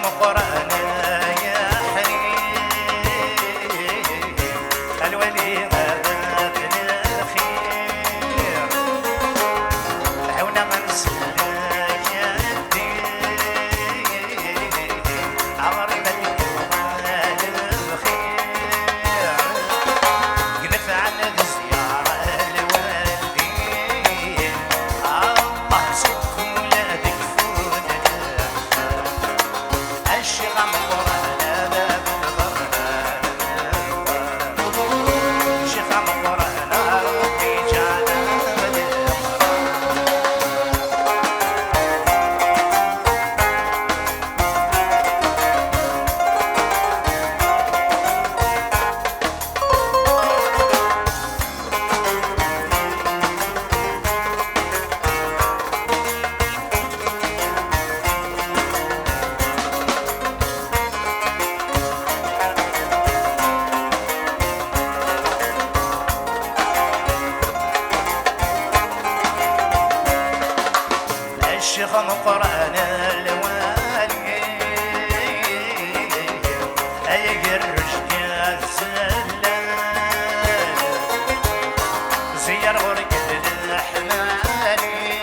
القرآن يا حريم الولي هذا ابن الخير عونا من سلاك يا الدين عمري ملك ومال الخير قنف عن الزيارة الوالدين الله سك ولادك فون الشيخ عم القرآن باب الغربان الشيخ عم القرآن ربي جعله الشيخ القرآن الوالي يقرش يا الزلال زير غرق الحمالي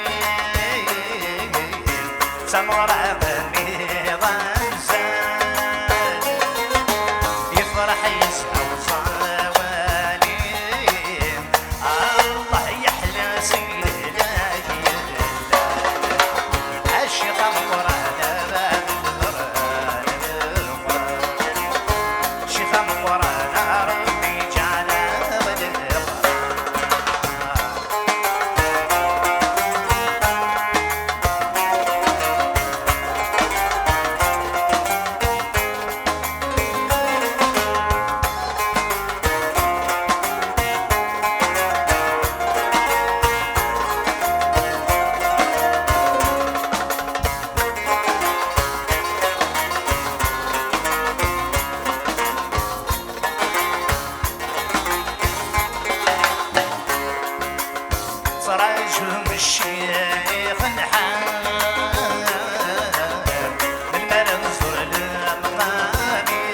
سمر بني غزال يفرح يسعى صوالي الله يحلى سيد الشيخ القرآن باب القرآن الشيخ القرآن ربي جعله فرجهم الشيخ نحار من منظر المغامي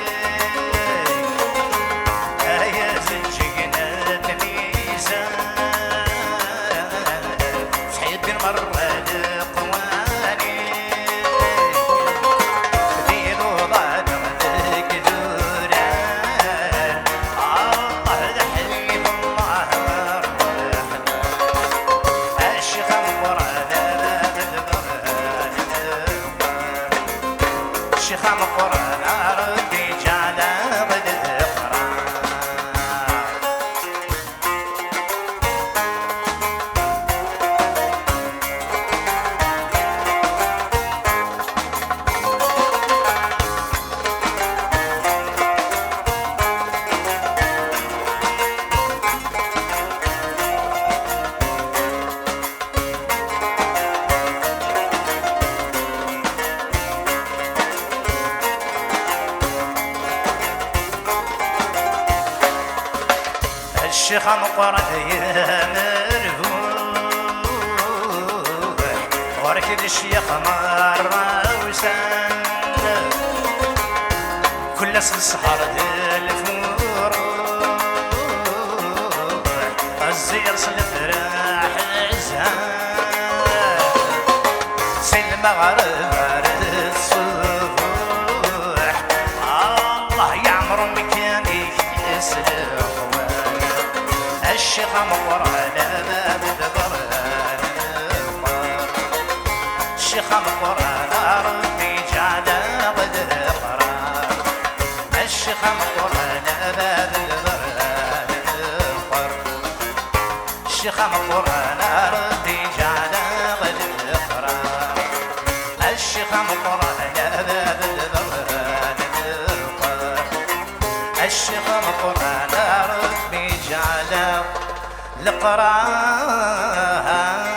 يا زنجقنا الميزان صحيت بالمرة القواني دين وضعنا قدوران الله دحليم الله الشيخ القرآن باب القرآن الشيخ القرآن ربي جعله بالقرآن الشيخ القرآن يا مرهوح وركد الشيخ مرة وسن كل السهر الفروح الزير الفراح الزهر سلم غرب الصبح الله يعمر مكانك يسلم الشيخ القرآن باب القرآن الشيخ القرآن ربي جعله بالقرآن الشيخ القرآن باب القرآن الشيخ القرآن ربي جعله بالقرآن الشيخ القرآن باب القرآن الشيخ القرآن ربي جعله القرآن